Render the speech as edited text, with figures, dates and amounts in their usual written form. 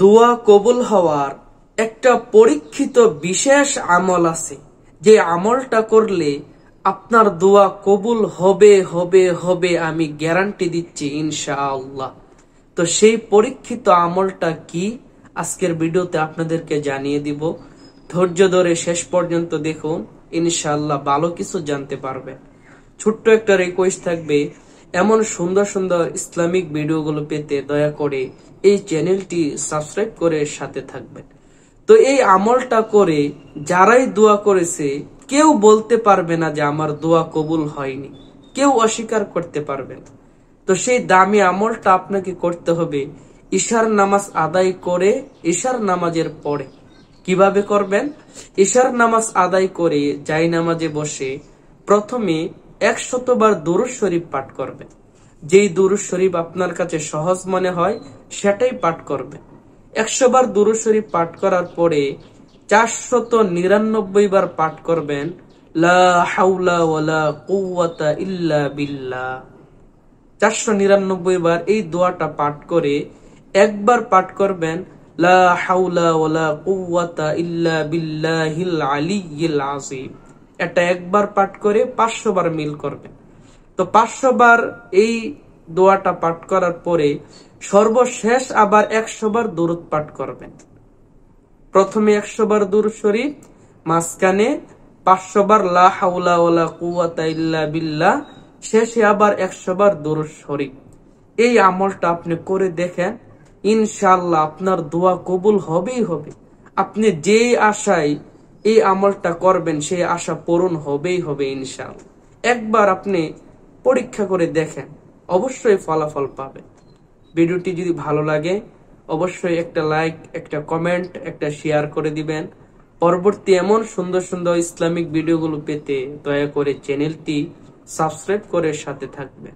দোয়া কবুল হওয়ার একটা পরীক্ষিত বিশেষ আমল আছে, যে আমলটা করলে আপনার দোয়া কবুল হবে হবে হবে, আমি গ্যারান্টি দিচ্ছি ইনশাআল্লাহ। তো সেই পরীক্ষিত আমলটা কি, আজকের ভিডিওতে আপনাদেরকে জানিয়ে দিব। ধৈর্য ধরে শেষ পর্যন্ত দেখুন, ইনশাআল্লাহ ভালো কিছু জানতে পারবেন। ছোট্ট একটা রিকোয়েস্ট থাকবে, এমন সুন্দর সুন্দর ইসলামিক ভিডিওগুলো পেতে দয়া করে এই চ্যানেলটি সাবস্ক্রাইব করে সাথে থাকবেন। তো এই আমলটা করে যারাই দোয়া করেছে, কেউ বলতে পারবে না যে আমার দোয়া কবুল হয়নি, কেউ অস্বীকার করতে পারবে না। তো সেই দামি আমলটা আপনাকে করতে হবে ইশার নামাজ আদায় করে, ইশার নামাজের পরে। কিভাবে করবেন? ইশার নামাজ আদায় করে যাই নামাজে বসে প্রথমে 100 বার দুরূদ শরীফ পাঠ করবেন। যেই দুরূদ শরীফ আপনার কাছে সহজ মনে হয় সেটাই পাঠ করবেন। 100 বার দুরূদ শরীফ পাঠ করার পরে 499 বার পাঠ করবেন লা হাওলা ওয়ালা কুওয়াতা ইল্লা বিল্লাহ। 499 বার এই দোয়াটা পাঠ করে একবার পাঠ করবেন লা হাওলা ওয়ালা কুওয়াতা ইল্লা বিল্লাহিল আলিয়্যিল আযীম। এটা একবার পাঠ করে 500 বার মিল করবেন। তো 500 বার এই দোয়াটা পাঠ করার পরে সর্বশেষ আবার 100 বার দুরূদ পাঠ করবেন। প্রথমে 100 বার দুরূদ শরীফ, মাঝখানে 500 বার লা হাওলা ওয়ালা কুওয়াতা ইল্লা বিল্লাহ, শেষে আবার 100 বার দুরূদ শরীফ। এই আমলটা আপনি করে দেখেন, ইনশাআল্লাহ আপনার দোয়া কবুল হবেই হবে। আপনি যেই আশায় এই আমলটা করবেন সেই আশা পূরণ হবেই হবে ইনশাআল্লাহ। একবার আপনি পরীক্ষা করে দেখেন, অবশ্যই ফলাফল পাবেন। ভিডিওটি যদি ভালো লাগে অবশ্যই একটা লাইক, একটা কমেন্ট, একটা শেয়ার করে দিবেন। পরবর্তী এমন সুন্দর সুন্দর ইসলামিক ভিডিওগুলো পেতে দয়া করে চ্যানেলটি সাবস্ক্রাইব করে সাথে থাকবেন।